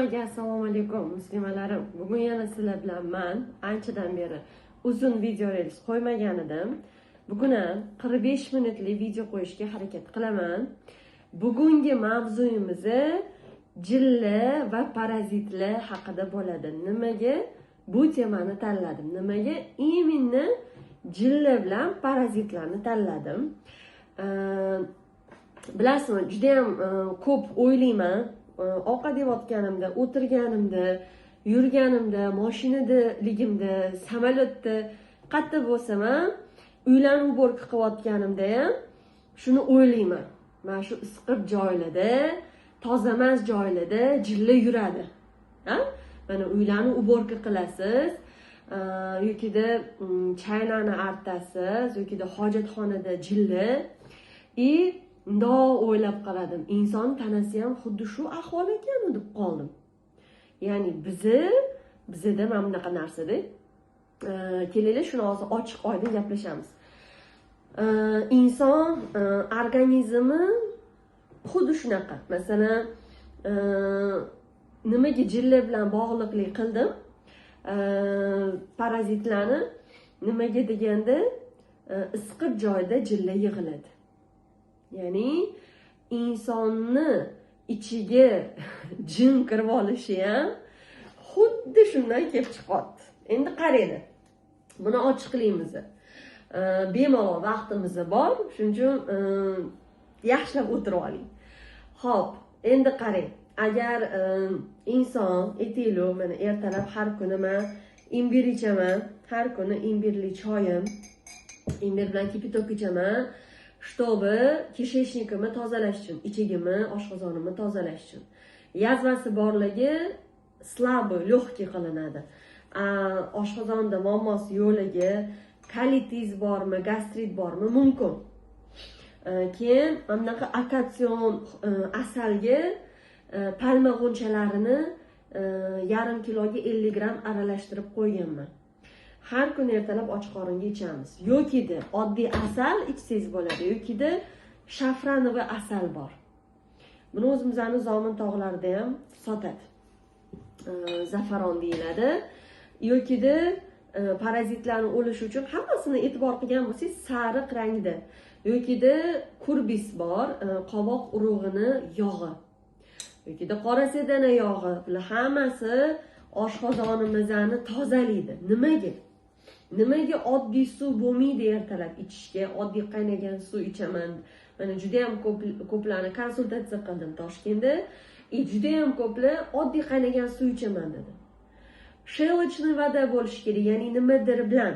Hammaga assalomu alaykum muslimalarim. Bugun yana sizlar bilan men anchadan beri uzun video reels qo'ymagan edim. Bugun ham 45 minutlik video qo'yishga harakat qilaman. Bugungi mavzuyimiz jilla va parazitlar haqida bo'ladi. Nimaga bu temani tanladim? Nimaga именно jilla bilan parazitlarni tanladim? Bilasizmi, juda ham ko'p o'ylayman. Ovqat yeyotganimda, o'tirganimda, yurganimda, mashinadaligimda, samolyotda qayerda bo'lsam ham, uylarni uborka qilayotganimda ham shuni o'ylayman. Mana shu issiq joylarda, toza emas joylarda jilla yuradi. Ha? Mana uylarni uborka qilasiz, yokida chaylarni artasiz, yokida hojatxonada jilla Mundoq o'ylab qaradim. Inson tanasi ham xuddi shu ahvol ekan deb qoldim. Ya'ni bizda mana bunaqa narsa-da. Kelinglar shuni hozir ochiq-oydin gaplashamiz. Inson organizmi xuddi shunaqa. Masalan, nimaga jilla bilan bog'liqlik qildim? Parazitlarni nimaga deganda, issiq joyda jilla yig'iladi. Ya'ni insonni ichiga jin kirib olishi ham xuddi shundan kelib chiqadi. Endi qaranglar. Buni ochiqlaymiz. Bemalol vaqtimiz bor, shuning uchun yaxshilab o'tirib oling. Xo'p, endi qarang. Agar inson aytaylik, mana ertalab har kuni men imbir ichaman, har kuni imbirli choyim, imbir bilan kipitok ichaman. Чтобы kisheshnikimni tozalash uchun, ichigimni, oshqozonimni tozalash uchun. Yazvasi borligi slabo, легкий qilinadi. Oshqozonda muammosi yo'ligi, kolitis bormi, gastrit bormi, mumkin. Keyin bunaqa akatsion asalga palma g'unchalarini yarim kiloga 50 gram aralashtirib qo'yganman. Har kuni ertalab och qoringa ichamiz. Yokida oddiy asal ichsangiz bo'ladi, yokida shafranoviy asal bor. Buni o'zimizning Zomin tog'larida ham sotadi. Zafaron deyiladi. Yokida parazitlarni o'lishi uchun hammasini e'tibor qilgan bo'lsangiz, sariq rangda. Yokida kurbis bor, qovoq urug'ini yog'i. Yokida qora sedana yog'i. Bular hammasi oshqozonimizni tozalaydi. Nimaga oddiy suv bo'lmaydi ertalab ichishga? Oddiy qaynagan suv ichaman. Mana juda ham ko'plarni konsultatsiya qildim Toshkentda. Juda ham ko'plar oddiy qaynagan suv ichaman dedi. Shelachniy voda bo'lishi kerak, ya'ni nimadir bilan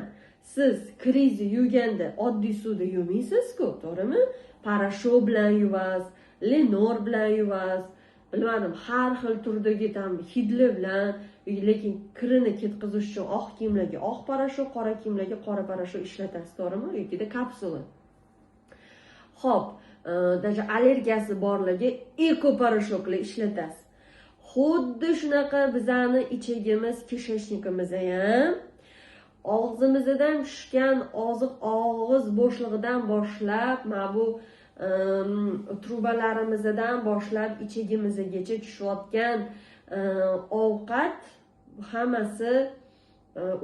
siz krizni yuvganda oddiy suvda yuvmaysiz-ku, to'g'rimi? Parashok bilan yuvasiz, lenor bilan yuvasiz. Bilmadim, har xil turdagi hidli bilan, lekin kirini ketkazish uchun oq kiyimlarga oq parashok, qora kiyimlarga qora parashok ishlatasiz, to'g'rimi? Yokida kapsula. Xo'p, даже allergiyasi borlarga eko parashoklar ishlatasiz. Xuddi shunaqa bizani ichagimiz, kisheshnikimiz ham og'zimizdan tushgan og'iz bo'shlig'idan boshlab, mana bu trubalarimizdan boshlab ichagimizgacha tushayotgan ovqat hammasi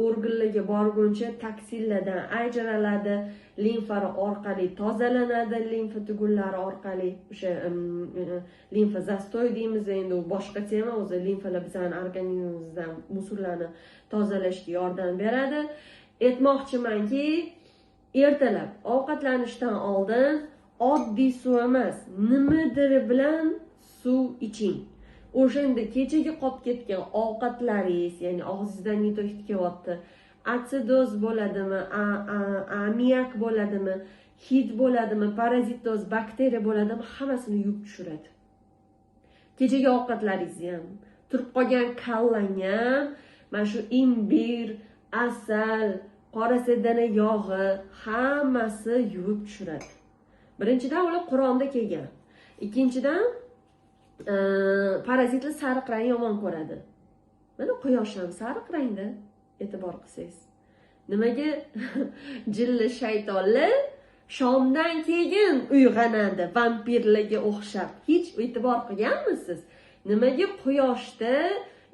organlarga borguncha toksinlardan ajraladi, limfalar orqali tozalanadi, limfa tugullari orqali o'sha limfa zastoy deymiz, endi u boshqa tema, o'zi limfalar bizning organizmimizdan musullarni tozalashga yordam beradi. Aytmoqchimanki, ertalab ovqatlanishdan oldin oddiy suv emas, nimadir bilan suv iching. O'shanda kechagi qolib ketgan ovqatlaringiz, ya'ni og'zingizdan nito'yib kelyapti, atsidoz bo'ladimi, amiyak bo'ladimi, hid bo'ladimi, parazitoz, bakteriya bo'ladimi, hammasini yuvib tushiradi. Kechagi ovqatlaringizni ham, turib qolgan kallang ham, mana shu imbir, asal, qora sedana yog'i hammasi yuvib tushiradi. Birinchidan ular Qur'onda kelgan. Ikkinchidan parazitlar sariq rang yomon ko'radi. Mana quyosh ham sariq rangda, e'tibor qilsangiz. Nimaga jilla shaytonlar shomdan keyin uyg'onadi, vampirlarga o'xshab? Hech e'tibor qilganmisiz? Nimaga quyoshda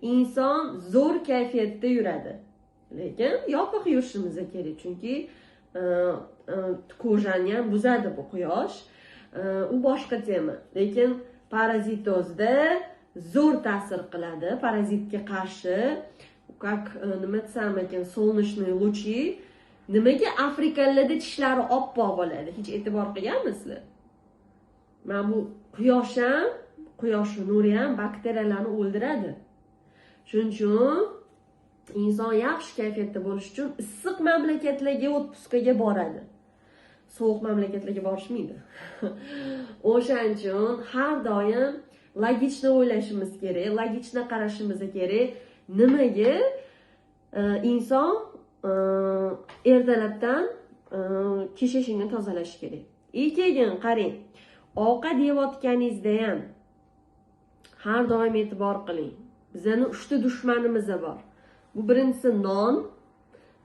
inson zo'r kayfiyatda yuradi? Lekin yopiq yurishimiz kerak, chunki kojani ham buzadi bu quyosh. U boshqa tema. Lekin parazitozda zo'r ta'sir qiladi. Parazitga qarshi, как nima desam ekan, солнечные лучи. Nimaga afrikalarda tishlari oppoq bo'ladi? Hech e'tibor qilganmisizlar? Mana bu quyosh nuri ham bakteriyalarni o'ldiradi. Shuning uchun inson yaxshi kayfiyatda bo'lish uchun issiq mamlakatlarga otpuskaga boradi. Sovuq mamlakatlarga borishmaydi. O'shaning uchun har doim logichni o'ylashimiz kerak, logichni qarashimiz kerak. Nimaga inson ertalabdan kechashini tozalash kerak. Keyin qarang, ovqat yeyotganingizda ham har doim e'tibor qiling. Bizning 3 ta dushmanimiz bor. Bu birinchisi non,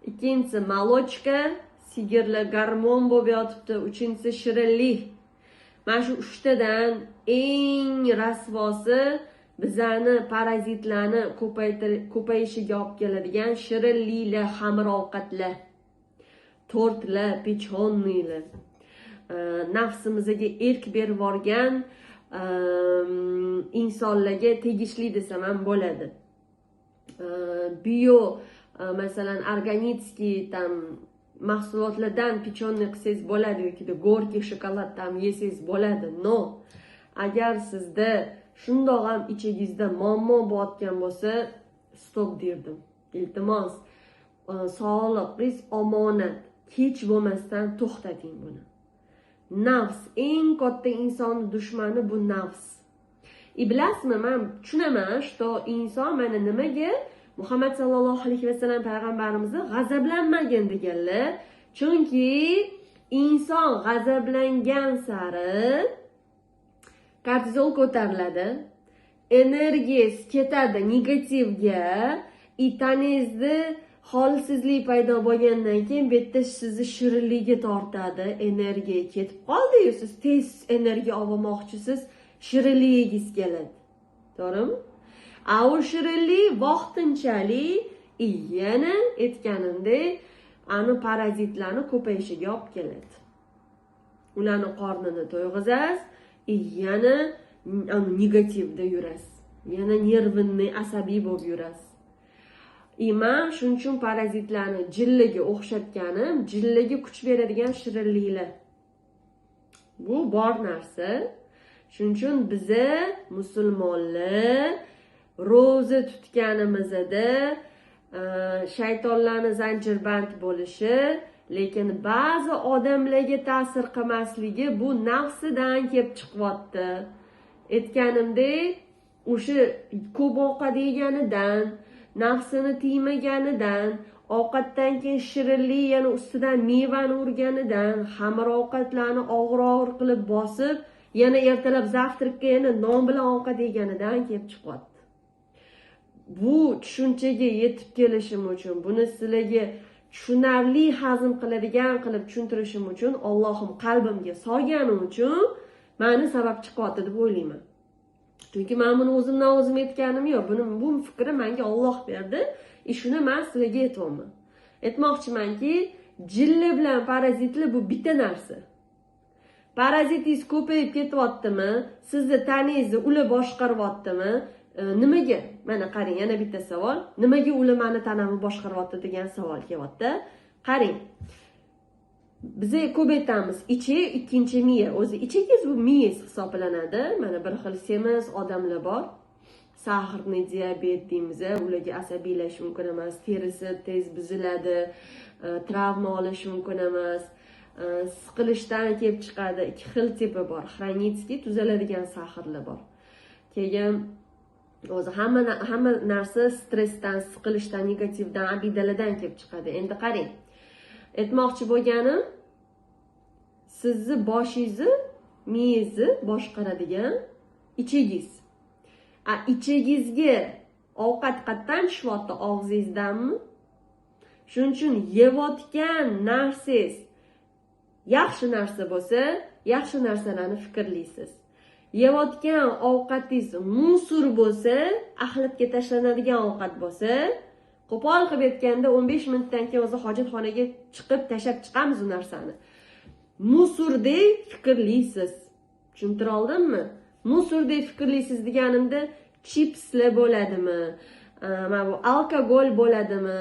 ikkinchisi malochka, sigirlar gormon bo'lib yotibdi, uchinchisi shirinlik. Mana shu 3 tadan eng rasvosi bizani parazitlarni ko'payishiga olib keladigan shirinliklar, xamir ovqatlar, tortlar, pechonnilar. Nafsimizga erk berib borgan insonlarga tegishli desam ham bo'ladi. Bio, masalan, organitskiy tam mahsulotlardan pechonni qilsangiz bo'ladi yoki gorki shokoladdan yesangiz bo'ladi. No. Agar sizda shundoq ham ichingizda muammo bo'layotgan bo'lsa, stop derdim. Iltimos, sog'liqingiz omonat. Kech bo'lmasdan to'xtating buni. Nafs, eng katta insonning dushmani bu nafs. Bilasizmi, men tushunaman, что inson mana nimaga Muhammad sallallohu alayhi vasallam payg'ambarimizni g'azablanmagin deganlar. Chunki inson g'azablangan sari kortizol ko'tariladi, energiyasi ketadi negativga, tanangizda holsizlik paydo bo'lgandan keyin bu yerda sizni shirinlikka tortadi, energiya ketib qoldi-yu, siz tez energiya olmoqchisiz, shirinligingiz keladi. To'g'rimi? U shirinlik vaqtinchalik yana aytganimdek, ani parazitlarni ko'payishiga olib keladi. Ularni qornini to'yg'izasiz, yana negativda yurasiz. Yana nervinni asabiy bo'lib yurasiz. Men shuning uchun parazitlarni jillaga o'xshatganim, jillaga kuch beradigan shirinliklar. Bu bor narsa. Shuning uchun biza musulmonlar ro'za tutganimizda shaytonlarni zanjirband bo'lishi, lekin ba'zi odamlarga ta'sir qilmasligi bu nafsidan kelib chiqyapti. Aytganimdek, o'sha ko'p ovqat yeganidan, nafsini tiymaganidan, ovqatdan keyin shirinlik yana ustidan mevani urganidan, xamir ovqatlarni og'ir qilib bosib, yana ertalab zavtrakka yana non bilan ovqat yeganidan kelib chiqyapti. Bu tushunchaga yetib kelishim uchun, buni sizlarga tushunarli hazm qiladigan qilib tushuntirishim uchun, Allohim qalbimga solgani uchun meni sabab chiqyapti deb o'ylayman. Chunki men buni o'zimdan o'zim aytganim yo'q. Bu fikri menga Alloh berdi. Shuni men sizlarga aytayman. Aytmoqchimanki, jilla bilan parazitlar bu bitta narsa. Parazitingiz ko'payib ketyaptimi? Sizni taningizni ular boshqaryaptimi? Nimaga? Mana qarang, yana bitta savol. Nimaga ular meni tanamni boshqaryapti degan savol kelyapti. Qarang. Biz ko'paytamiz. Ichak ikkinchi miya. O'zi ichagingiz bu miyangiz hisoblanadi. Mana bir xil semiz odamlar bor. Sahrni diabet deymiz, ularga asabiylash mumkin emas, terisi tez buziladi, travma olish mumkin emas, siqilishdan kelib chiqadi. Ikki xil tipi bor. Xronitskiy tuzaladigan sahrlar bor. Keyin o'zi hamma narsa stressdan, siqilishdan, negativdan, abidalardan kelib chiqadi. Endi qarang. Aytmoqchi bo'lganim, sizni boshingizni, miyangizni boshqaradigan ichagingiz. Ichagingizga ovqat qatdan tushyapti, og'zingizdanmi? Shuning uchun yeyotgan narsangiz yaxshi narsa bo'lsa, yaxshi narsalarni fikrlaysiz. yeyotgan ovqatingiz musor bo'lsa, axlatga tashlanadigan ovqat bo'lsa, qo'pol qilib aytganda 15 minutdan keyin o'zi hojatxonaga chiqib tashlab chiqamiz u narsani. Musordek fikrlisiz. Tushuntira oldimmi? Musordek fikrlisiz deganimda chipslar bo'ladimi? Mana bu alkogol bo'ladimi?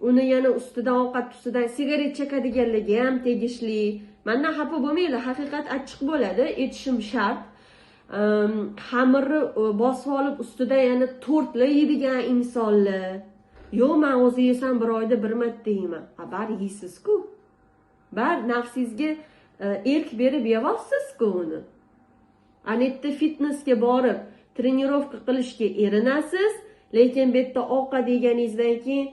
Uni yana ustidan ovqat ustidan sigaret chekadiganlarga ham tegishli. Mendan xafa bo'lmanglar, haqiqat achchiq bo'ladi, aytishim shart. Xamirni bosib olib ustida yana tortlar yeydigan insonlar. Yo'q, men o'zi yesam bir oyda bir marta yeyman. Bar yeysiz-ku. Bar nafsingizga erk berib yeyapsiz-ku uni. Anetda fitnessga borib, trenirovka qilishga erinasiz, lekin bu yerda ovqat yeganingizdan keyin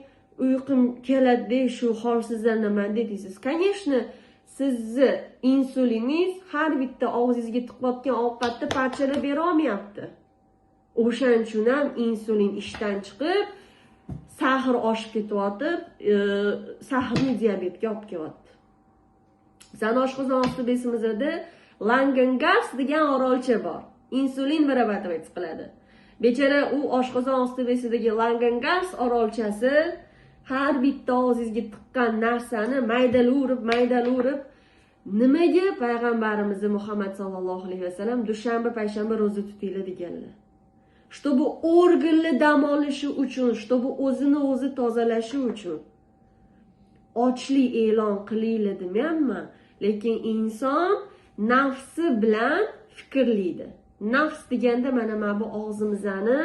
uyqum keladi, shu holsizlanaman deysiz. Конечно, sizni insuliningiz har bitta og'zingizga tiqayotgan ovqatni parchalab bera olmayapti. O'shaning uchun ham insulin ishdan chiqib, sahr oshib ketyapti, sahrni diabetga olib kelyapti. Bizning oshqozon osti besimizda Langengas degan orolcha bor. Insulin vырабатывать qiladi. Bechara u oshqozon osti besidagi Langengas orolchasi har bitta og'zingizga tiqqan narsani maydalab nimaga payg'ambarimiz Muhammad sallallohu alayhi vasallam dushanba, payshanba ro'za tutinglar deganlar. Чтобы organlar dam olishi uchun, чтобы o'zini o'zi tozalashi uchun. Ochlik e'lon qilinglar demayapman, lekin inson nafsi bilan fikrlaydi. Nafs deganda mana bu og'zimizni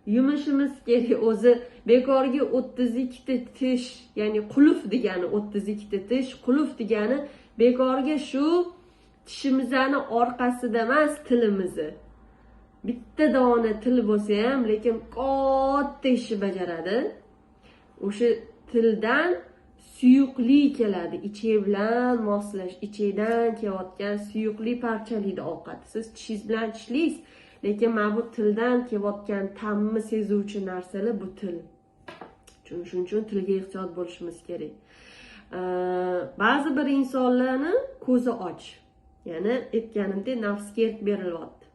yumishimiz kerak. O'zi bekorga 32 ta tish, ya'ni qulf degani 32 ta tish, qulf degani bekorga shu tishimizni orqasida emas, tilimizni. Bitta dona til bo'lsa ham, lekin katta ishni bajaradi. O'sha tildan suyuqli keladi, ichak bilan moslash, ichakdan kelayotgan suyuqli parchalaydi ovqatni. Siz tishingiz bilan tishlaysiz, lekin mana bu tildan kelayotgan ta'mni sezuvchi narsalar bu til. Shuning uchun tilga ehtiyot bo'lishimiz kerak. Ba'zi bir insonlarni ko'zi och. Ya'ni aytganimdek nafsga erk berilyapti.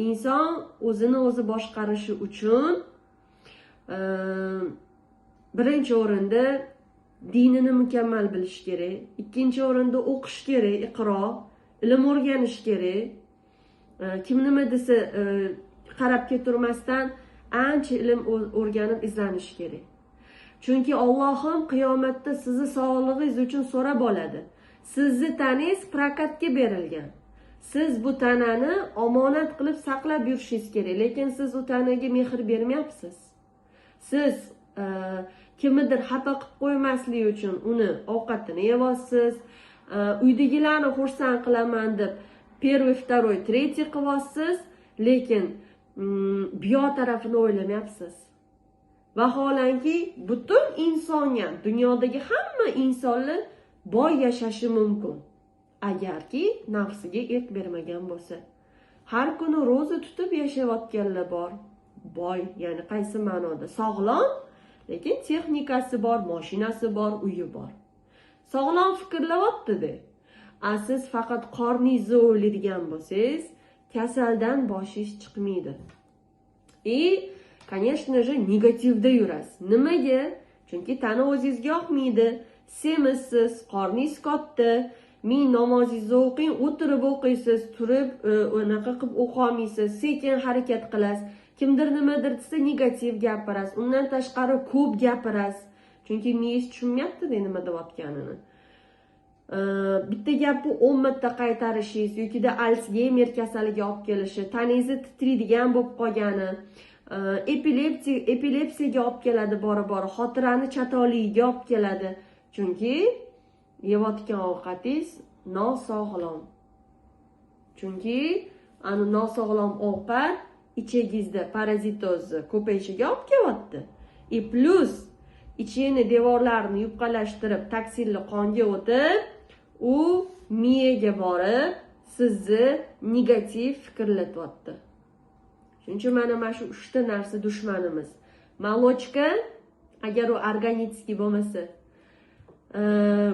Inson o'zini o'zi boshqarishi uchun birinchi o'rinda dinini mukammal bilish kerak, ikkinchi o'rinda o'qish kerak, iqro, ilm o'rganish kerak. Kim nima desa qarab keturmasdan ancha ilm o'rganib izlanish kerak. Chunki Allohim qiyomatda sizni sog'lig'ingiz uchun so'rab oladi. Sizni tanangiz prokatga berilgan. Siz bu tanani omonat qilib saqlab yurishingiz kerak, lekin siz u tanaga mehr bermayapsiz. Siz kimnidir xafa qilib qo'ymaslik uchun uni ovqatini yeyapsiz, uydagilarni xursand qilaman deb первый, второй, третий qilyapsiz, lekin biyo tarafini o'ylamayapsiz. Vaholanki butun insoniyat, dunyodagi hamma insonlar boy yashashi mumkin. Agarki nafsiga erk bermagan bo'lsa. Har kuni ro'za tutib yashayotganlar bor. Boy, ya'ni qaysi ma'noda? Sog'lom, lekin texnikasi bor, mashinasi bor, uyi bor. Sog'lom fikrlayapti-da. Siz faqat qorningizni o'ylaydigan bo'lsangiz, kasaldan boshingiz chiqmaydi. Конечно же, negativda yurasiz. Nimaga? Chunki tana o'zingizga yoqmaydi. Semizsiz, qorningiz katta, men namozingizni o'qing, o'tirib o'qiysiz, turib unaqa qilib o'qiy olmaysiz, sekin harakat qilasiz. Kimdir nimadir desa negativ gapirasiz, undan tashqari ko'p gapirasiz. Chunki miyangiz tushunmayapti-da nima deyotganini. Bitta gapni 10 marta qaytarishingiz yoki Alzheimer kasaliga olib kelishi, tanangizni titraydigan bo'lib qolgani, epilepsiyaga olib keladi bora-bora, xotirani chatoligiga olib keladi. Chunki yeyotgan ovqatingiz nosog'lom. Chunki ani nosog'lom ovqat ichagingizda parazitozni ko'payishiga olib kelyapti. Plus ichini devorlarini yupqalashtirib, toksinli qonga o'tib, u miyaga borib, sizni negativ fikrlatyapti. Shuning uchun mana shu 3 ta narsa dushmanimiz. Malochka, agar u organitskiy bo'lmasa,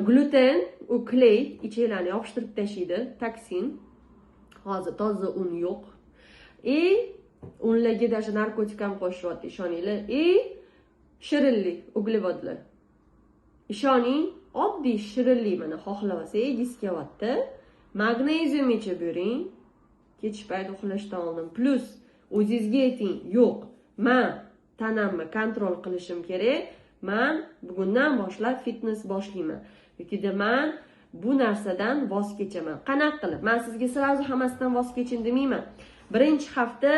gluten, u kley, ichinglarni yopishtirib tashlaydi, toksin. hozir toza un yo'q. Unlarga даже narkotik ham qo'shyapti, ishoninglar. Shirinlik, uglevodlar. Ishoning, oddiy shirinlik mana xohlasa yegiz kelyapti. Magnezium ichib yuring. Kech payt uxlashdan oldin. Plus o'zingizga ayting, yo'q, men tanamni kontrol qilishim kerak. Men bugundan boshlab fitness boshlayman. Yoki men bu narsadan voz kechaman. Qanaqa qilib? Men sizga sразу hammasidan voz keching demayman. Birinchi hafta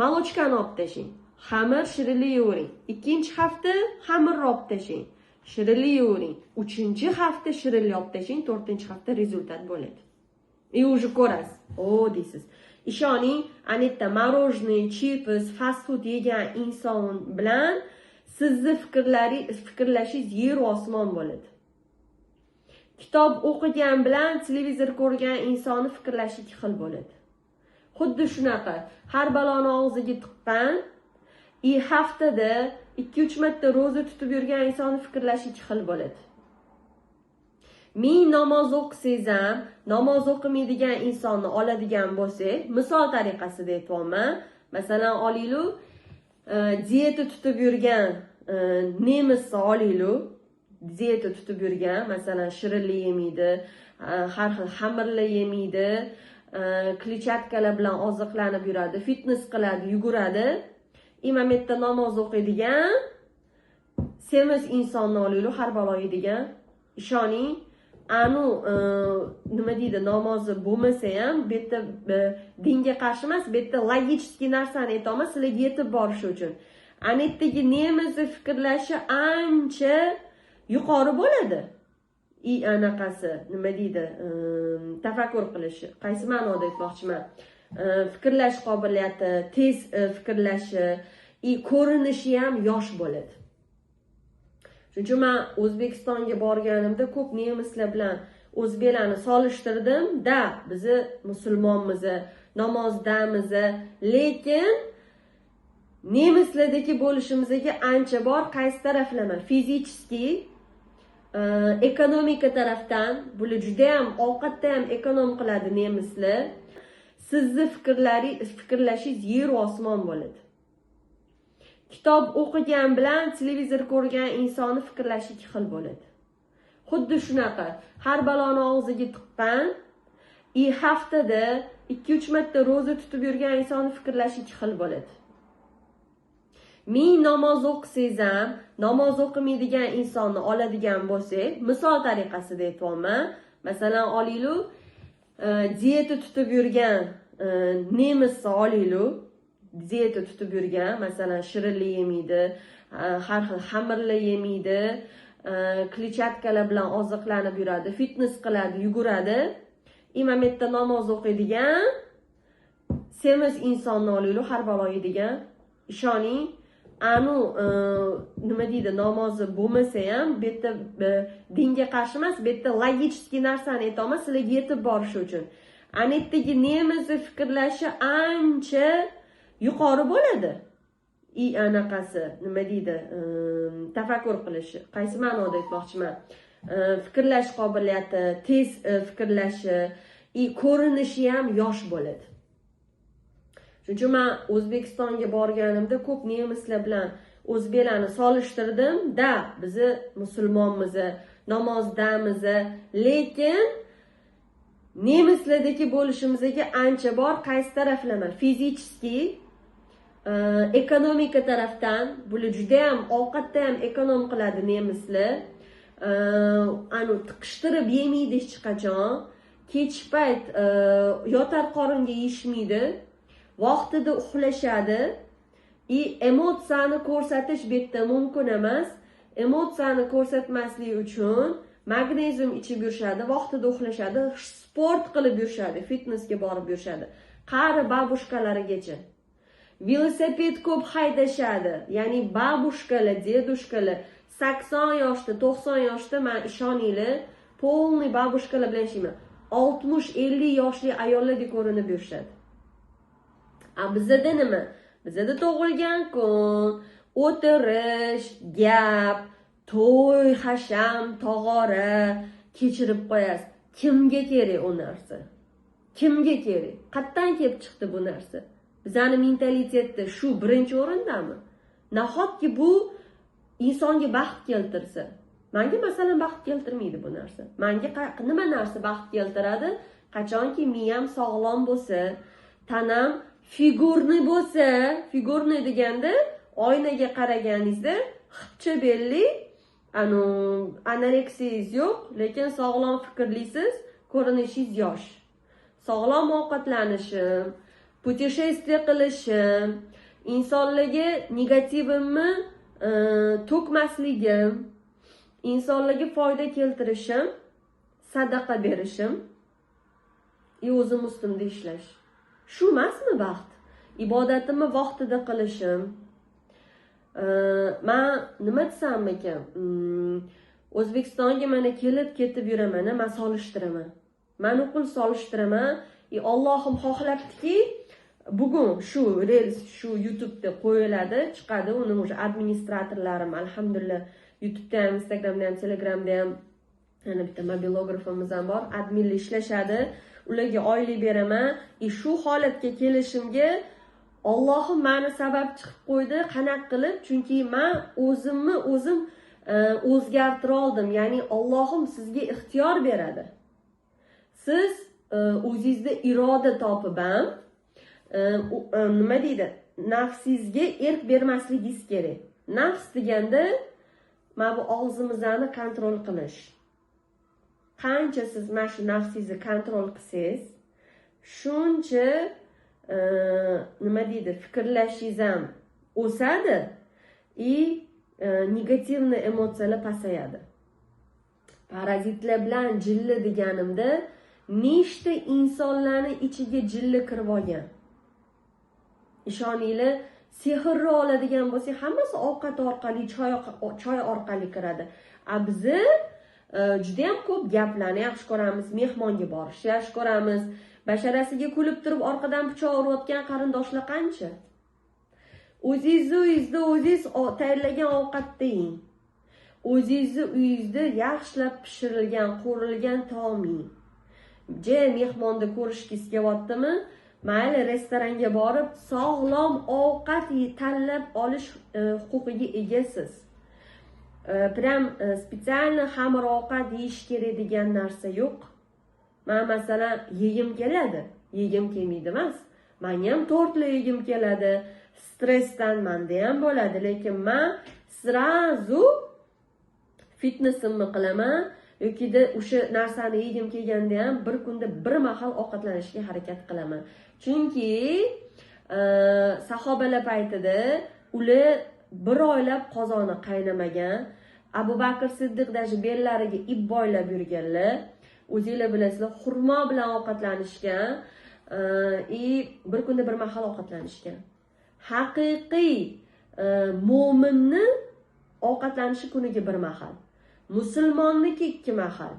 malochkani olib tashlang. Xamir, shirinlik yeyvering. Ikkinchi hafta xamirni olib tashlang. Shirinlik yeyvering. Uchinchi hafta shirinlik olib tashlang, to'rtinchi hafta rezultat bo'ladi. Уже ko'rasiz. Deysiz. Ishoning, anetta morоженое, chips, fast food yegan inson bilan sizni fikrlashingiz yer osmon bo'ladi. Kitob o'qigan bilan televizor ko'rgan insonni fikrlashi ikki xil bo'ladi. Xuddi shunaqa, har baloni og'ziga tiqqan, haftada 2-3 marta ro'za tutib yurgan insonni fikrlashi ikki xil bo'ladi. Ming namoz o'qisangiz ham, namoz o'qimaydigan insonni oladigan bo'lsak, misol tariqasida aytyapman. Masalan, olaylik, dieta tutib yurgan nemisni olaylik, dieta tutib yurgan, masalan, shirinlik yemaydi, har xil xamirlar yemaydi, kletchatkalar bilan oziqlanib yuradi, fitness qiladi, yuguradi. Imomiyatda namoz o'qiydigan, semiz insonni olaylik, har balo yeydigan. Ishoning, nima deydi, namozi bo'lmasa ham, bu yerda dinga qarshi emas, bu yerda logический narsani aytaman, sizlarga yetib borish uchun. Anetdagi nemisni fikrlashi ancha yuqori bo'ladi. Anaqasi, nima deydi, tafakkur qilishi. Qaysi ma'noda aytmoqchiman? Fikrlash qobiliyati, tez fikrlashi, ko'rinishi ham yosh bo'ladi. Shuning uchun men O'zbekistonga borganimda ko'p nemislar bilan o'zbeklarni solishtirdim. Biz musulmonmiz, namozdamiz, lekin nemislardagi bo'lishimizga ancha bor. Qaysi taraflama? Fizikiy, ekonomika tarafdan, bular juda ham ovqatda ham ekonom qiladi nemislar. Sizni fikrlashingiz yer osmon bo'ladi. Kitob o'qigan bilan televizor ko'rgan insonni fikrlashi ikki xil bo'ladi. Xuddi shunaqa, har baloni og'ziga tiqqan, haftada 2-3 marta ro'za tutib yurgan insonni fikrlashi ikki xil bo'ladi. Ming namoz o'qisangiz ham, namoz o'qimaydigan insonni oladigan bo'lsak, misol tariqasida aytyapman. Masalan, olaylik, dieta tutib yurgan nemisni olaylik, dieta tutib yurgan, masalan, shirinlik yemaydi, har xil xamirlar yemaydi, kletchatkalar bilan oziqlanib yuradi, fitness qiladi, yuguradi. Imomiyatda namoz o'qiydigan, semiz insonni olaylik, har balo yeydigan. Ishoning, nima deydi, namozi bo'lmasa ham, bu yerda dinga qarshi emas, bu yerda logический narsani aytaman, sizlarga yetib borish uchun. Anetdagi nemisni fikrlashi ancha yuqori bo'ladi. Anaqasi, nima deydi, tafakkur qilishi. Qaysi ma'noda aytmoqchiman? Fikrlash qobiliyati, tez fikrlashi, ko'rinishi ham yosh bo'ladi. Shuning uchun men O'zbekistonga borganimda ko'p nemislar bilan o'zbeklarni solishtirdim. Biz musulmonmiz, namozdamiz, lekin nemislardagi bo'lishimizga ancha bor. Qaysi taraflama? Fizikiy, ekonomika tarafdan, bular juda ham ovqatda ham ekonom qiladi nemislar. Tiqishtirib yemaydi hech qachon. Kech payt yotar qoringa yeyishmaydi. Vaqtida uxlashadi. Emotsiyani ko'rsatish bu yerda mumkin emas. Emotsiyani ko'rsatmaslik uchun magnezium ichib yurishadi, vaqtida uxlashadi, sport qilib yurishadi, fitnessga borib yurishadi. Qari babushkalarigacha. Velosiped ko'p haydashadi. Ya'ni babushkalar, dedushkalar 80 yoshda, 90 yoshda, men ishoninglar, polniy babushkalar bilan ishlayman. 60-50 yoshli ayollardek ko'rinib yurishadi. Bizda nima? Bizda tug'ilgan kun, o'tirish, gap, to'y, hasham, tog'ora kechirib qo'yasiz. Kimga kerak u narsa? Kimga kerak? Qayerdan kelib chiqdi bu narsa? Bizning mentalitetda shu birinchi o'rindami? Nahotki bu insonga baxt keltirsa, menga masalan baxt keltirmaydi bu narsa. Menga nima narsa baxt keltiradi? Qachonki miyam sog'lom bo'lsa, tanam figurni bo'lsa, figurni deganda oynaga qaraganingizda xipcha belli, anoreksiyangiz yo'q, lekin sog'lom fikrlisiz, ko'rinishingiz yosh. Sog'lom ovqatlanishim, putешествие qilishim, insonlarga negativimni to'kmasligim, insonlarga foyda keltirishim, sadaqa berishim, o'zim ustimda ishlash. Shu emasmi baxt? Ibodatimni vaqtida qilishim. Men nima desam ekan? O'zbekistonga mana kelib ketib yuraman, men solishtiraman. Men o'qil solishtiraman. Allohim xohlabdiki, bugun shu reels shu YouTube'da qo'yiladi, chiqadi. Uni o'sha administratorlarim alhamdulillah YouTube'da ham, Instagram'da ham, Telegram'da ham yana bitta mobilografimiz ham bor, adminlar ishlashadi. Ularga oylik beraman. Shu holatga kelishimga Allohim meni sabab chiqib qo'ydi, qanaqa qilib? Chunki men o'zimni o'zim o'zgartira oldim. Ya'ni Allohim sizga ixtiyor beradi. Siz o'zingizda iroda topib ham nima deydi? Nafsingizga erk bermasligingiz kerak. Nafs deganda mana bu og'zimizni kontrol qilish. Qancha siz mana shu nafsingizni kontrol qilsangiz, shuncha nima deydi, fikrlashingiz ham o'sadi, negativniy emotsiyalar pasayadi. Parazitlar bilan jilla deganimda nechta insonlarni ichiga jilla kirib olgan. Ishoninglar, sehrni oladigan bo'lsak, hammasi ovqat orqali, choy orqali kiradi. Bizni juda ham ko'p gaplarni yaxshi ko'ramiz, mehmonga borishni yaxshi ko'ramiz. Basharasiga kulib turib orqadan pichoq urayotgan qarindoshlar qancha? O'zingizni uyingizda o'zingiz tayyorlagan ovqatni yeng. O'zingizni uyingizda yaxshilab pishirilgan, qo'rilgan taom yeng. Mehmonni ko'rishgingiz kelyaptimi? Mayli restoranga borib, sog'lom ovqat tanlab olish huquqiga egasiz. Prям spetsialni xamir ovqat yeyish kerak degan narsa yo'q. Men masalan yegim keladi, yegim kelmaydi emas. Menga ham tortli yegim keladi, stressdan menda ham bo'ladi, lekin men srazu fitnessimni qilaman yoki o'sha narsani yegim kelganda ham bir kunda bir mahal ovqatlanishga harakat qilaman. Chunki sahobalar paytida ular bir oylab qozoni qaynamagan. Abu Bakr Siddiq dashi bellariga ip boylab yurganlar. O'zingizlar bilasizlar, xurmo bilan ovqatlanishgan, bir kunda bir mahal ovqatlanishgan. Haqiqiy mo'minni ovqatlanishi kuniga bir mahal. Musulmonniki 2 mahal.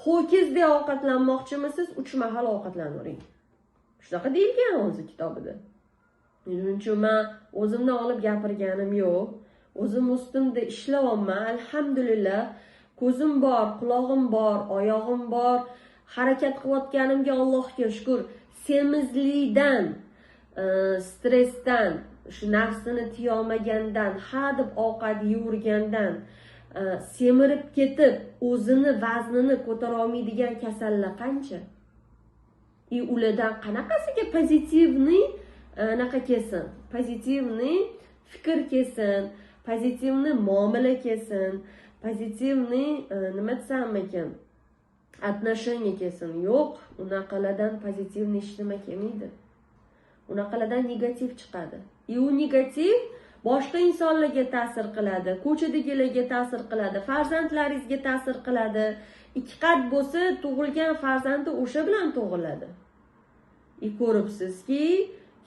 Ho'kizdek ovqatlanmoqchimisiz, 3 mahal ovqatlanavering. Shunaqa deyilgan o'zi kitobida. Shuning uchun men o'zimdan olib gapirganim yo'q. O'zim ustimda ishlayapman, alhamdulillah. Ko'zim bor, quloqim bor, oyog'im bor. Harakat qilayotganimga Allohga shukr. Semizlikdan, stressdan, shu nafsini tiya olmagandan, hadib ovqat yeyurgandan, semirib ketib, o'zini vaznini ko'tara olmaydigan kasallar qancha? Ulardan qanaqasiga pozitivniy naqa kelsin, pozitivniy fikr kelsin, pozitivniy muomala kelsin, pozitivniy nima desam ekan, отношение kelsin. Yo'q, unaqalardan pozitivniy hech nima kelmaydi. Unaqalardan negativ chiqadi. U negativ boshqa insonlarga ta'sir qiladi, ko'chadagilarga ta'sir qiladi, farzandlaringizga ta'sir qiladi. 2 qat bo'lsa, tug'ilgan farzandi o'sha bilan tug'iladi. Ko'ribsizki,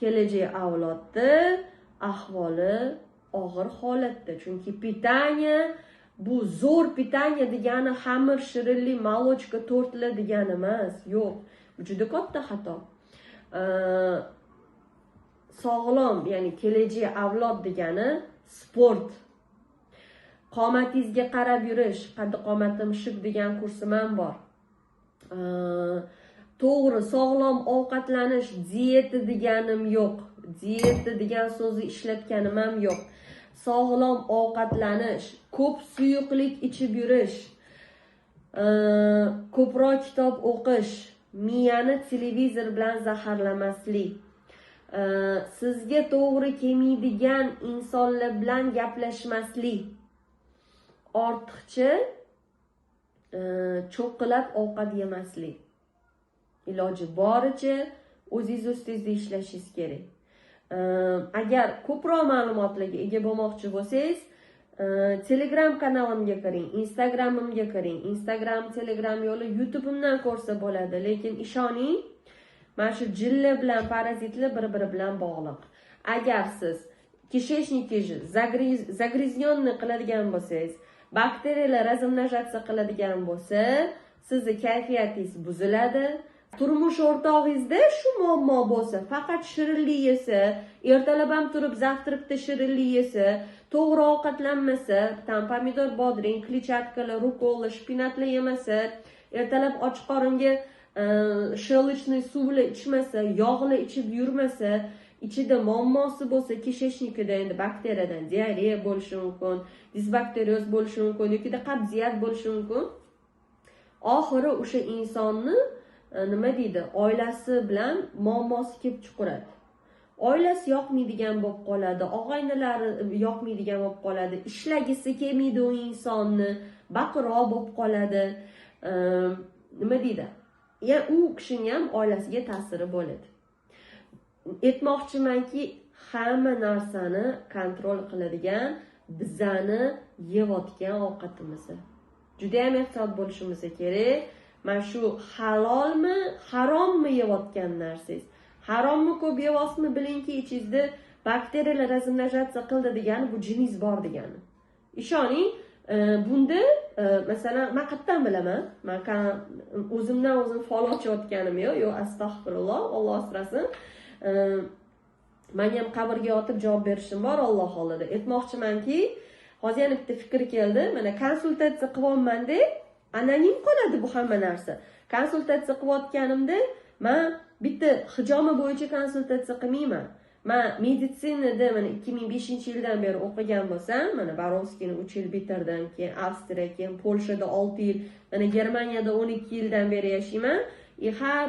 kelajak avlodda ahvoli og'ir holatda. Chunki pitaniya bu zo'r pitaniya degani xamir, shirinlik, malochka, tortlar degani emas. Yo'q, bu juda katta xato. Sog'lom, ya'ni kelajak avlod degani sport. Qomatingizga qarab yurish, qaddi qomatim shuk degan kursim ham bor. to'g'ri sog'lom ovqatlanish diyeti deganim yo'q. Diyeti degan so'zni ishlatganim ham yo'q. Sog'lom ovqatlanish, ko'p suyuqlik ichib yurish, ko'proq kitob o'qish, miyani televizor bilan zaharlamaslik, sizga to'g'ri kelmaydigan insonlar bilan gaplashmaslik, ortiqcha cho'qqilab ovqat yemaslik. Iloji boricha o'zingiz ustingizda ishlashingiz kerak. Agar ko'proq ma'lumotlarga ega bo'lmoqchi bo'lsangiz, Telegram kanalimga kiring, Instagramimga kiring. Instagram, Telegram yo'li YouTube'imdan ko'rsa bo'ladi, lekin ishoning, mana shu jilla bilan parazitlar bir-biri bilan bog'liq. Agar siz kisheshniki zagrizyonni qiladigan bo'lsangiz, bakteriyalar razmnojatsiya qiladigan bo'lsa, sizni kayfiyatingiz buziladi. Turmush o'rtog'ingizda shu muammo bo'lsa, faqat shirinlik yesa, ertalab ham turib zavtrakda shirinlik yesa, to'g'ri ovqatlanmasa, tam pomidor, bodring, kletchatkalar, rukola, shpinatlar yemasa, ertalab och qoringa shelishni suvli ichmasa, yog'li ichib yurmasa, ichida muammosi bo'lsa, kisheshnikida endi bakteriyadan diareya bo'lishi mumkin, disbakterioz bo'lishi mumkin, yoki qabziyat bo'lishi mumkin. Oxiri o'sha insonni nima deydi, oilasi bilan muammosi kelib chiqaradi. Oilasi yoqmaydigan bo'lib qoladi, og'aynilari yoqmaydigan bo'lib qoladi, ishlagisi kelmaydi u insonni, baqiroq bo'lib qoladi. Nima deydi? Ya u kishining ham oilasiga ta'siri bo'ladi. Aytmoqchimanki, hamma narsani kontrol qiladigan bizani yeyotgan ovqatimiz. Juda ham ehtiyot bo'lishimiz kerak. Mana shu halolmi, harommi yeyotgan narsangiz. Harommi ko'p yeyapsizmi, bilingki, ichingizda bakteriyalar razmnojatsiya qildi degani bu jinniz bor degani. Ishoning, bunda masalan, men qayerdan bilaman? Men o'zimdan o'zim fol ochayotganim yo'q, astag'firulloh, Alloh asrasin. Men ham qabrga yotib javob berishim bor, Alloh xolida. Aytmoqchimanki, hozir yana bitta fikr keldi. Mana konsultatsiya qilyapman-da, anonim qoladi bu hamma narsa. Konsultatsiya qilayotganimda men bitta hijoma bo'yicha konsultatsiya qilmayman. Men meditsinada mana 2005-yildan beri o'qigan bo'lsam, mana Barovskiyni 3 yil bitirdim, keyin Avstriya, keyin Polshada 6 yil, mana Germaniyada 12 yildan beri yashayman. Har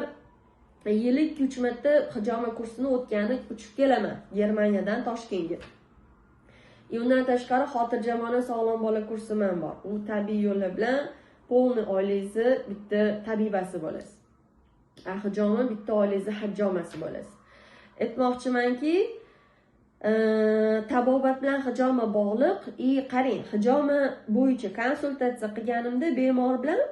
yili 2-3 marta hijoma kursini o'tgani uchib kelaman Germaniyadan Toshkentga. Undan tashqari xotirjamona sog'lom bola kursim ham bor. U tabiiy yo'llar bilan polni oilangizni bitta tabibasi bo'lasiz. Hijoma bitta oilangizni hajjomasi bo'lasiz. Aytmoqchimanki, tabobat bilan hijoma bog'liq. Qarang, hijoma bo'yicha konsultatsiya qilganimda bemor bilan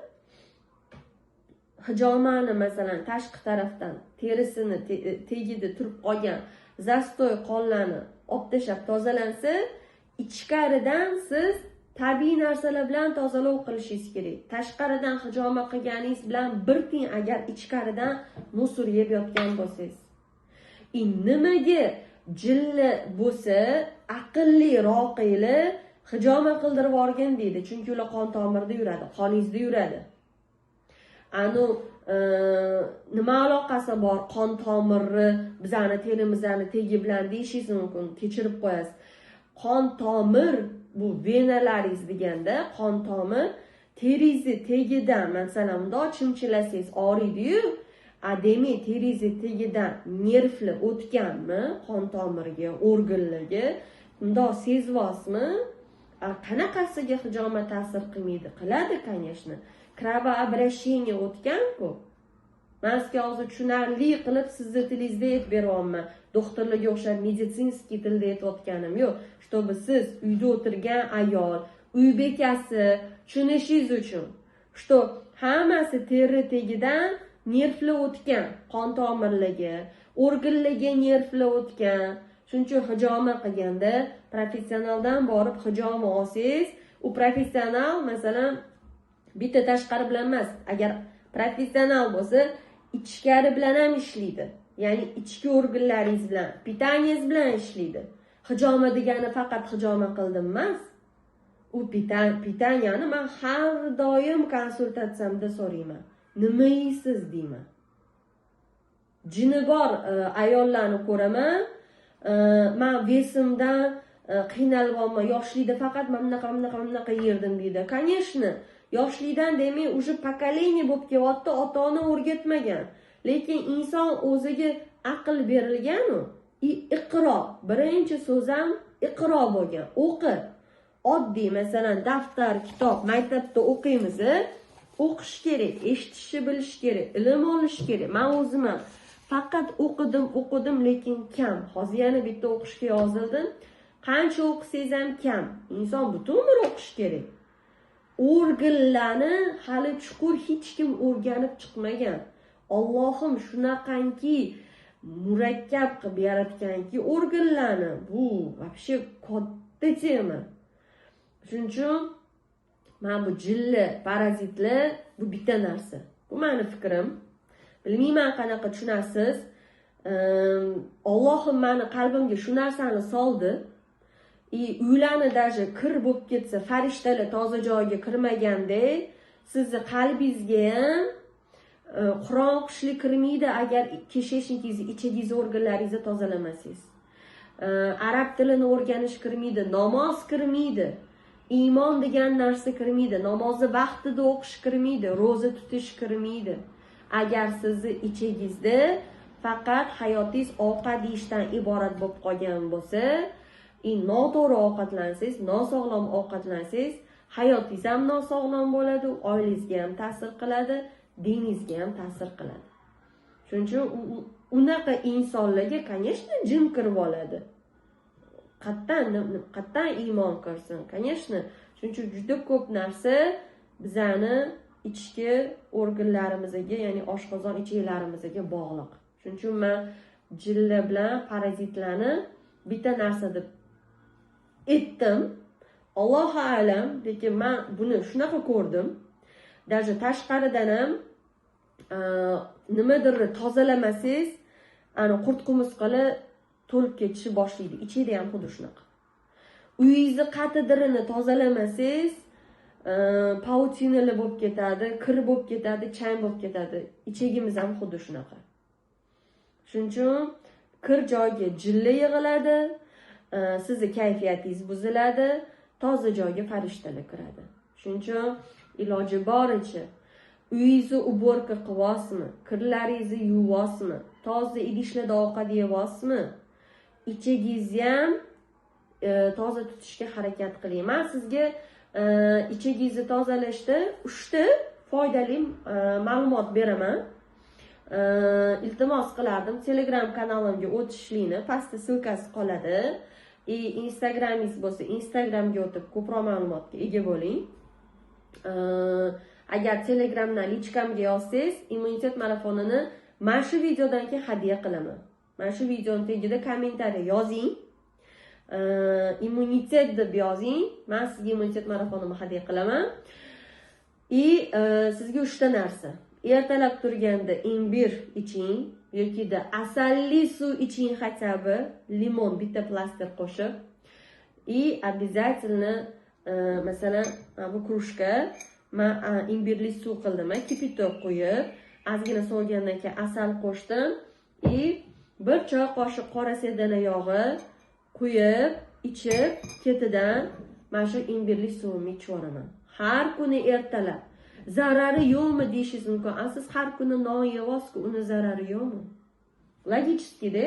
hijomani masalan tashqi tarafdan terisini tegida turib qolgan zastoy qonlarni olib tashlab tozalansa, ichkaridan siz tabiiy narsalar bilan tozalov qilishingiz kerak. Tashqaridan hijoma qilganingiz bilan bir tiyin agar ichkaridan musor yeb yotgan bo'lsangiz. Nimaga jilla bo'lsa, aqlli roqiylar hijoma qildirib yuborgan deydi. Chunki ular qon tomirda yuradi, qoningizda yuradi. Nima aloqasi bor qon tomiri bizani terimizning tegi bilan deyishingiz mumkin, kechirib qo'yasiz. Qon tomir bu venalaringiz deganda, qon tomir terizi tegidan masalan bundoq chimchilasangiz og'riydi-yu, demak terizi tegidan nervlar o'tganmi qon tomiriga, organlarga, bundoq sezyapsizmi? Qanaqasiga hijoma ta'sir qilmaydi? Qiladi, конечно. Kravoobращение o'tgan-ku. Men sizga hozir tushunarli qilib sizni tilingizda aytib beryapman. Doktorlarga o'xshab meditsinskiy tilda aytayotganim yo'q. Чтобы siz uyda o'tirgan ayol, uy bekasi tushunishingiz uchun. Что hammasi teri tegidan nervlar o'tgan, qon tomirlarga, organlarga nervlar o'tgan. Shuning uchun hijoma qilganda professionaldan borib hijoma olsangiz, u professional masalan bitta tashqari bilan emas, agar professional bo'lsa, ichkari bilan ham ishlaydi. Ya'ni ichki organlaringiz bilan, pitangiz bilan ishlaydi. Hijoma degani faqat hijoma qildim emas. U pitanyani men har doim konsultatsiyamda so'rayman. Nima yeysiz deyman. jini bor ayollarni ko'raman. Men vesimdan qiynalyapman. Yoshlikda faqat mana bunaqa yerdim deydi. Конечно, yoshlikdan demay, уже поколение bo'lib kelyapti, ota-ona o'rgatmagan. Lekin inson o'ziga aql berilgan-u, iqro. Birinchi so'z ham iqro bo'lgan. O'qi. Oddiy, masalan, daftar, kitob, maktabda o'qiymiz. O'qish kerak, eshitishni bilish kerak, ilm olish kerak. Men o'zim ham faqat o'qidim, lekin kam. Hozir yana bitta o'qishga yozildim. Qancha o'qisangiz ham kam. Inson butun umr o'qish kerak. O'rgillarni hali chuqur hech kim o'rganib chiqmagan. Allohim shunaqangi murakkab qilib yaratganki organlarni, bu вообще katta tema. Shuning uchun men bu jinli, parazitlar bu bitta narsa. Bu meni fikrim. Bilmayman qanaqa tushunasiz. Allohim meni qalbimga shu narsani soldi. Uylarni даже kir bo'lib ketsa, farishtalar toza joyga kirmaganda, sizni qalbingizga ham Qur'on o'qishlik kirmaydi agar keshishingizni, ichingiz organlaringizni tozalamasangiz. Arab tilini o'rganish kirmaydi, namoz kirmaydi. Iymon degan narsa kirmaydi, namozni vaqtida o'qish kirmaydi, roza tutish kirmaydi. Agar sizni ichingizda faqat hayotingiz ovqat yeyishdan iborat bo'lib qolgan bo'lsa, noto'g'ri ovqatlansangiz, nosog'lom ovqatlansangiz, hayotingiz ham nosog'lom bo'ladi, oilangizga ham ta'sir qiladi, diningizga ham ta'sir qiladi. Shuning uchun unaqa insonlarga, конечно, jin kirib oladi. Qattan iymon kirsin, конечно. Shuning uchun juda ko'p narsa bizani ichki organlarimizga, ya'ni oshqozon ichiklarimizga bog'liq. Shuning uchun men jinlar bilan parazitlarni bitta narsa deb aytdim. Allohu a'lam, lekin men buni shunaqa ko'rdim. Даже tashqaridan ham nimadirni tozalamasangiz, ana qurt-qumursqalar to'lib ketishni boshlaydi. Ichida ham xuddi shunaqa. Uyingizni qatidirini tozalamasangiz, pautinalar bo'lib ketadi, kir bo'lib ketadi, chang bo'lib ketadi. Ichigimiz ham xuddi shunaqa. Shuning uchun kir joyga jinlar yig'iladi, sizni kayfiyatingiz buziladi, toza joyga farishtalar kiradi. Shuning uchun iloji boricha uyingizni uborka qilyapsizmi, kirlaringizni yuvyapsizmi, toza idishlarda ovqat yeyapsizmi, ichingizni ham toza tutishga harakat qiling. Men sizga ichingizni tozalashda 3 ta foydali ma'lumot beraman. Iltimos qilardim Telegram kanalimga o'tishlikni, pastda silkasi qoladi. Instagramingiz bo'lsa, Instagramga o'tib ko'proq ma'lumotga ega bo'ling. Agar Telegramdan lichkamga yozsangiz, immunitet marafonini mana shu videodan keyin hadya qilaman. Mana shu videoning tagida kommentariy yozing. Immunitet deb yozing. Men sizga immunitet marafonini hadya qilaman. Sizga 3 ta narsa. Ertalab turganda imbir iching yoki asalli suv iching, хотя бы limon bitta plaster qo'shib. Обязательно masalan bu krujka men imbirli suv qildim, kipitok qo'yib, ozgina sovigandan keyin asal qo'shdim, bir choy qoshiq qora sedana yog'i quyib, ichib, ketidan mana shu imbirli suvimni ichib olaman. Har kuni ertalab. Zarari yo'qmi deyishingiz mumkin. Siz har kuni non yeyapsiz-ku, uni zarari yo'qmi? Logически-da.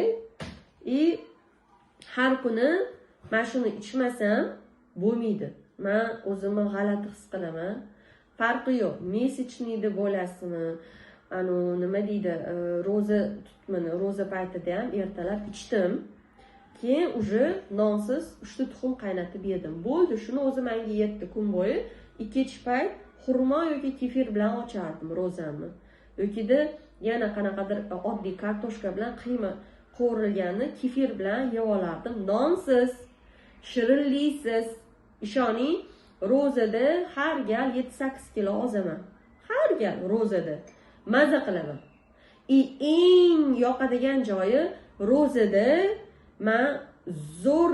Har kuni men shuni ichmasam bo'lmaydi. Men o'zimni g'alati his qilaman. Farqi yo'q. Mesячныйda bo'lasizmi? Nima deydi? Roza tutmini, roza paytida ham ertalab ichdim. Keyin уже nonsiz 3 ta tuxum qaynatib yedim. Bo'ldi, shuni o'zi menga yetdi kun bo'yi. Ikkinchi payt xurmo yoki kefir bilan ochardim rozamni. Yoki-da yana qanaqadir oddiy kartoshka bilan qiyma qo'rilganini kefir bilan yeb olardim. Nonsiz, shirinlisiz. Ishoning, rozada har gal 7-8 kilo ozaman. Har gal rozada maza qilaman. Eng yoqadigan joyi rozada men zo'r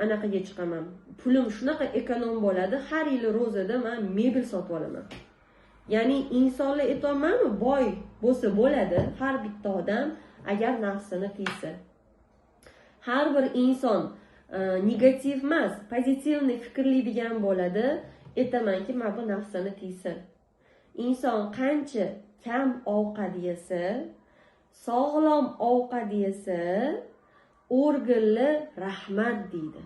anaqaga chiqaman. Pulim shunaqa ekonom bo'ladi, har yil rozada men mebel sotib olaman. Ya'ni insonlar aytolmayman, boy bo'lsa bo'ladi, har bitta odam agar nafsini tiysa. Har bir inson negativ emas, pozitivniy fikrlaydigan bo'ladi. Aytamanki, mana bu nafsini tiysa. Inson qancha kam ovqat yesa, sog'lom ovqat yesa, organlar rahmat deydi.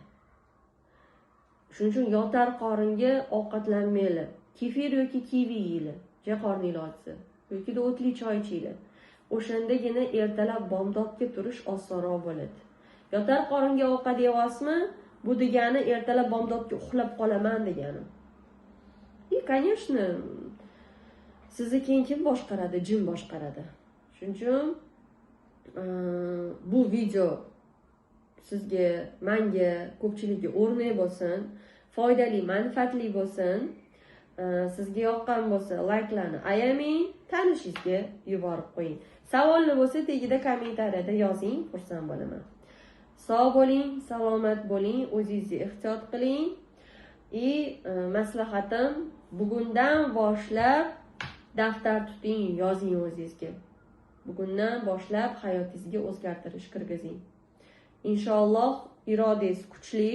Shuning uchun yotar qoringa ovqatlanmaylar. Kefir yoki kivi yeylar, qorningiz ochsa, yoki o'tli choy ichinglar. O'shandagina ertalab bomdodga turish osonroq bo'ladi. Yotar qoringa ovqat yeyapsizmi? Bu degani ertalab bomdodga uxlab qolaman degani. Конечно, sizni keyin kim boshqaradi? Jin boshqaradi. Shuning uchun bu video sizga, menga, ko'pchilikka o'rnak bo'lsin, foydali, manfaatli bo'lsin. Sizga yoqqan bo'lsa, layklarni ayamang, tanishingizga yuborib qo'ying. Savolni bo'lsa, tagida kommentariyada yozing, xursand bo'laman. Sog' bo'ling, salomat bo'ling, o'zingizni ehtiyot qiling. Maslahatim, bugundan boshlab daftar tuting, yozing o'zingizga. Bugundan boshlab hayotingizga o'zgartirish kirgizing. Inshaalloh irodangiz kuchli.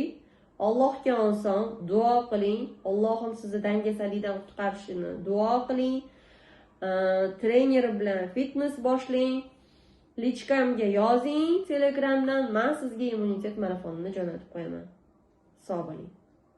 Allohga oson duo qiling. Allohim sizni dangasalikdan qutqarishini duo qiling. Trener bilan fitness boshlang. Lichkamga yozing Telegramdan. Men sizga immunitet marafonini jo'natib qo'yaman. Sog' bo'ling.